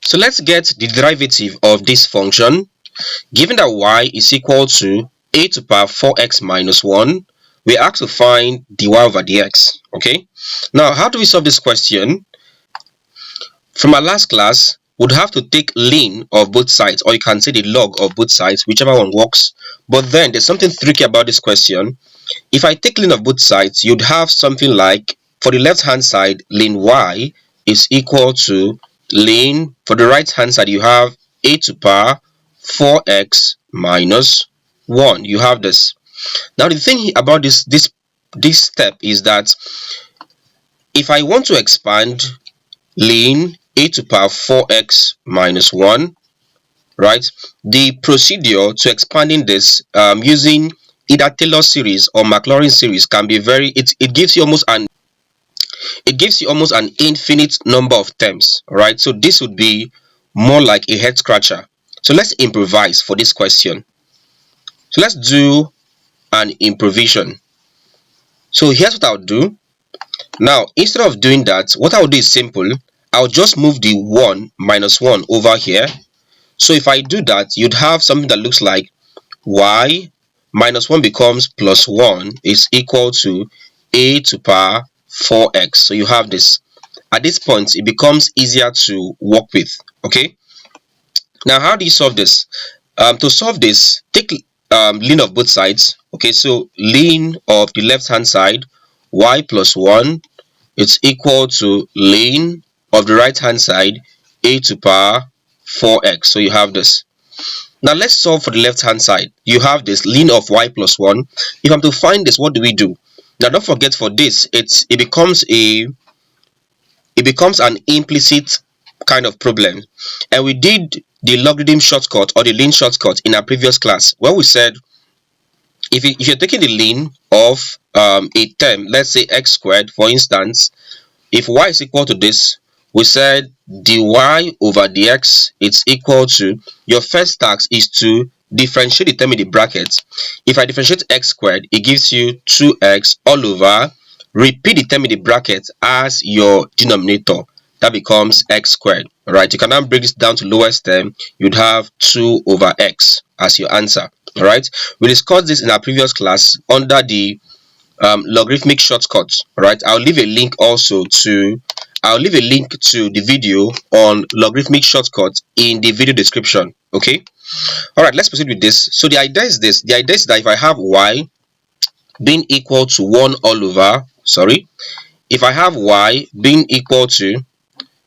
So let's get the derivative of this function. Given that y is equal to a to the power 4x minus 1, we are asked to find dy over dx. Okay, now how do we solve this question? From our last class, we'd have to take ln of both sides, or you can say the log of both sides, whichever one works. But then there's something tricky about this question. If I take ln of both sides, you'd have something like, for the left hand side, ln y is equal to ln, for the right hand side, you have a to the power 4x minus 1. You have this. Now the thing about this step is that if I want to expand ln a to the power 4x minus 1, right, the procedure to expanding this using either Taylor series or Maclaurin series can be it gives you almost an infinite number of terms, right? So this would be more like a head scratcher. So let's improvise for this question. So let's do an improvisation. So here's what I'll do. Now, instead of doing that, what I'll do is simple. I'll just move the 1 minus 1 over here. So if I do that, you'd have something that looks like y minus 1 becomes plus 1 is equal to a to the power 4x. So you have this. At this point, it becomes easier to work with. Okay. Now, how do you solve this? To solve this, take ln of both sides. Okay, so ln of the left hand side, y plus 1, it's equal to ln of the right hand side, a to the power 4x. So you have this. Now let's solve for the left hand side. You have this ln of y plus 1. If I'm to find this, what do we do? Now don't forget, for this, it becomes an implicit kind of problem, and we did the logarithm shortcut or the ln shortcut in our previous class, where we said if you're taking the ln of a term, let's say x squared, for instance, if y is equal to this, we said dy over dx, it's equal to, your first task is to differentiate the term in the brackets. If I differentiate x squared, it gives you 2x all over, repeat the term in the bracket as your denominator, that becomes x squared. All right, you can now break this down to lowest term. You'd have 2 over x as your answer. All right, we discussed this in our previous class under the logarithmic shortcuts. All right, I'll leave a link to the video on logarithmic shortcuts in the video description. Okay, all right, let's proceed with this. So the idea is this. The idea is that if I have y being equal to 1 all over, if I have y being equal to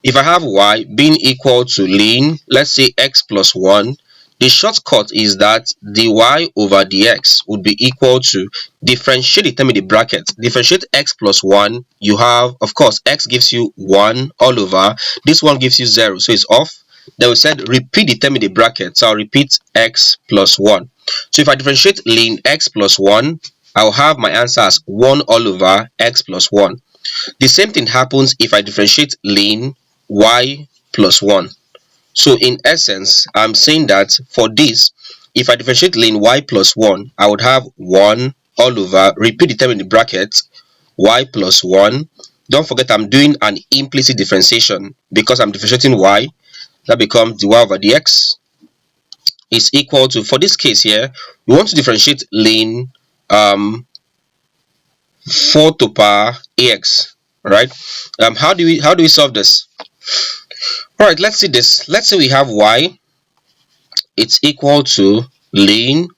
ln, let's say x plus 1, the shortcut is that dy over dx would be equal to, differentiate the term in the bracket, differentiate x plus 1, you have, of course, x gives you 1 all over, this one gives you 0, so it's off. Then we said repeat the term in the bracket, so I'll repeat x plus 1. So if I differentiate ln x plus 1, I'll have my answer as 1 all over x plus 1. The same thing happens if I differentiate ln y plus 1. So in essence, I'm saying that for this, if I differentiate ln y plus 1, I would have 1 all over, repeat the term in the bracket, y plus 1. Don't forget, I'm doing an implicit differentiation because I'm differentiating y. That becomes dy over dx is equal to, for this case here, we want to differentiate ln 4 to the power ax. Right? How do we solve this? All right, let's see this. Let's say we have y, it's equal to ln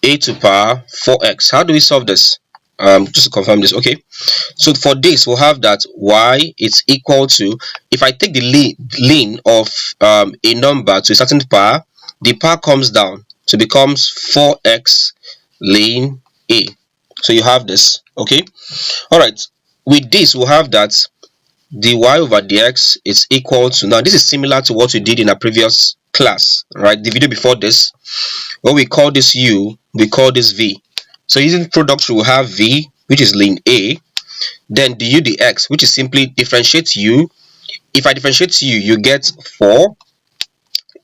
a to the power 4x. How do we solve this? Just to confirm this. Okay, so for this, we'll have that y is equal to, if I take the ln of a number to a certain power, the power comes down, so it becomes 4x ln a. So you have this. Okay, all right, with this, we'll have that dy over dx is equal to, now this is similar to what we did in our previous class, right? The video before this, when we call this u, we call this v. So using product, we will have v, which is ln a, then du dx, which is simply differentiate u. If I differentiate u, you get 4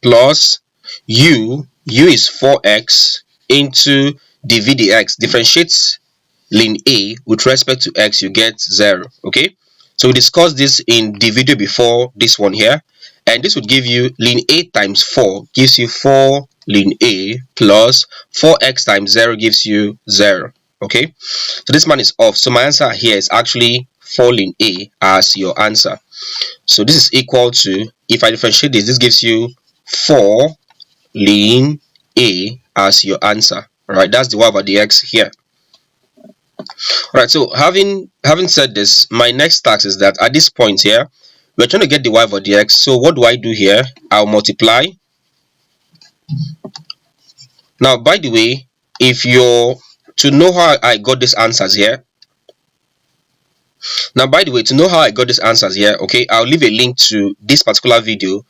plus u is 4x into dv dx, differentiate ln a with respect to x, you get 0. Okay, so we discussed this in the video before this one here, and this would give you ln a times 4 gives you 4 ln a plus 4x times 0 gives you 0. Okay, so this man is off, so my answer here is actually 4 ln a as your answer. So this is equal to, if I differentiate this gives you 4 ln a as your answer. All right, that's the y over the x here. All right, so having said this, my next task is that at this point here, we're trying to get the y over the x. So what do I do here? I'll multiply. Now, by the way, if you're to know how I got these answers here, okay, I'll leave a link to this particular video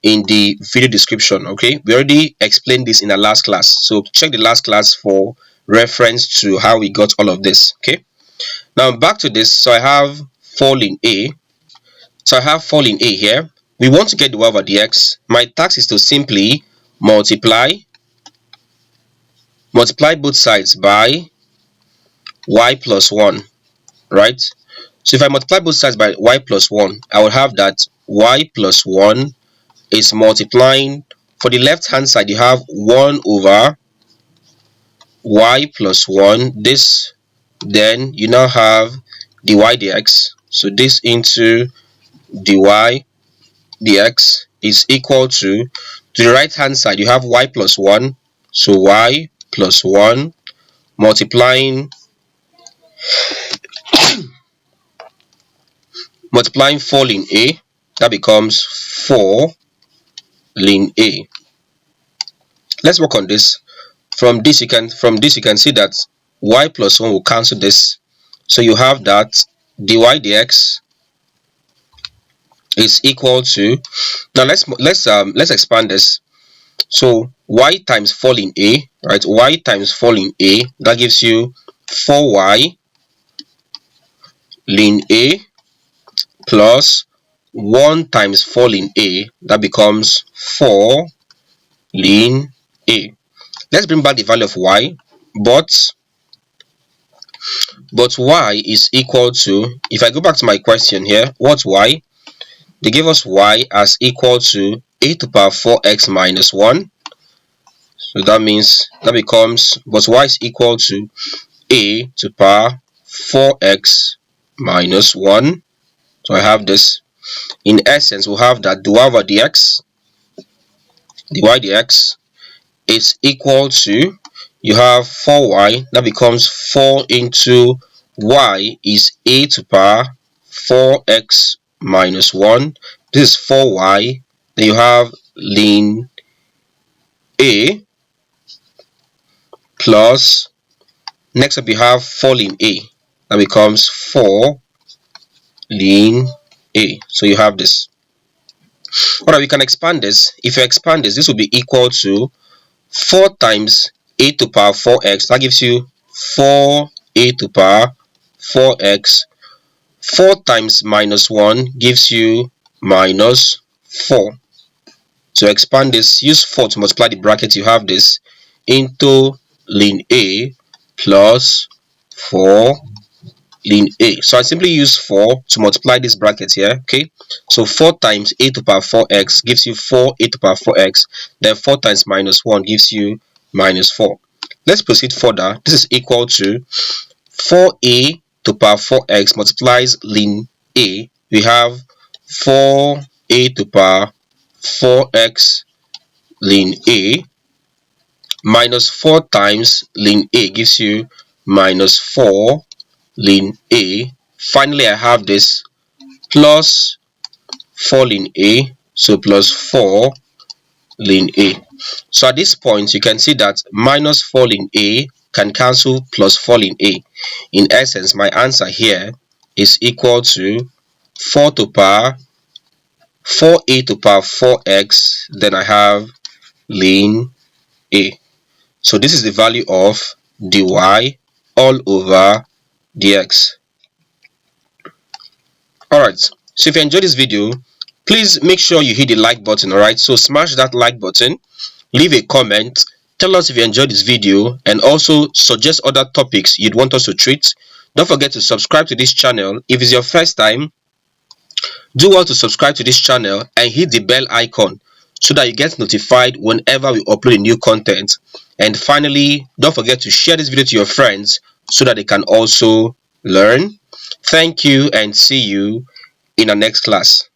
in the video description. Okay, we already explained this in the last class, so check the last class for reference to how we got all of this. Okay, now back to this. So I have 4 ln a. So I have 4 ln a here. We want to get the y over the x. My task is to simply multiply both sides by y plus 1, right? So if I multiply both sides by y plus 1, I will have that y plus 1 is multiplying. For the left hand side, you have 1 over y plus 1. This, then you now have dy dx. So this into dy dx is equal to the right hand side, you have y plus 1. So y plus 1 multiplying 4 ln a, that becomes 4 ln a. Let's work on this. From this you can see that y plus 1 will cancel this, so you have that dy dx is equal to, now let's expand this. So y times 4 ln a, right? Y times 4 ln a, that gives you 4y ln a plus 1 times 4 ln a, that becomes 4 ln a. Let's bring back the value of y, but y is equal to, if I go back to my question here, what's y? They give us y as equal to a to the power 4x minus 1. So that means that becomes, but y is equal to a to the power 4x minus 1. So I have this. In essence, we'll have that dy over dx, dy dx is equal to, you have 4y, that becomes 4 into y is a to the power 4x minus 1. This is 4y. Then you have ln a plus, next up you have 4 ln a, that becomes 4 ln a. So you have this. Alright, we can expand this. If you expand this, this will be equal to 4 times a to the power 4x, that gives you 4 a to the power 4x. 4 times minus 1 gives you minus 4. To expand this, use 4 to multiply the bracket, you have this into ln a plus 4 ln a. So I simply use 4 to multiply this bracket here. Okay, so 4 times a to the power 4x gives you 4 a to the power 4x. Then 4 times minus 1 gives you minus 4. Let's proceed further. This is equal to 4a to the power 4x multiplies ln a. We have 4a to the power 4x ln a minus 4 times ln a gives you minus 4 ln a. Finally, I have this plus 4 ln a, so plus 4 ln a. So at this point, you can see that minus 4 ln a can cancel plus 4 ln a. In essence, my answer here is equal to 4 to the power 4a to the power 4x. Then I have ln a. So this is the value of dy all over dx. Alright, so if you enjoyed this video, please make sure you hit the like button. Alright, so smash that like button, leave a comment, tell us if you enjoyed this video, and also suggest other topics you'd want us to treat. Don't forget to subscribe to this channel. If it's your first time, Do well to subscribe to this channel and hit the bell icon so that you get notified whenever we upload new content. And finally, don't forget to share this video to your friends so that they can also learn. Thank you and see you in our next class.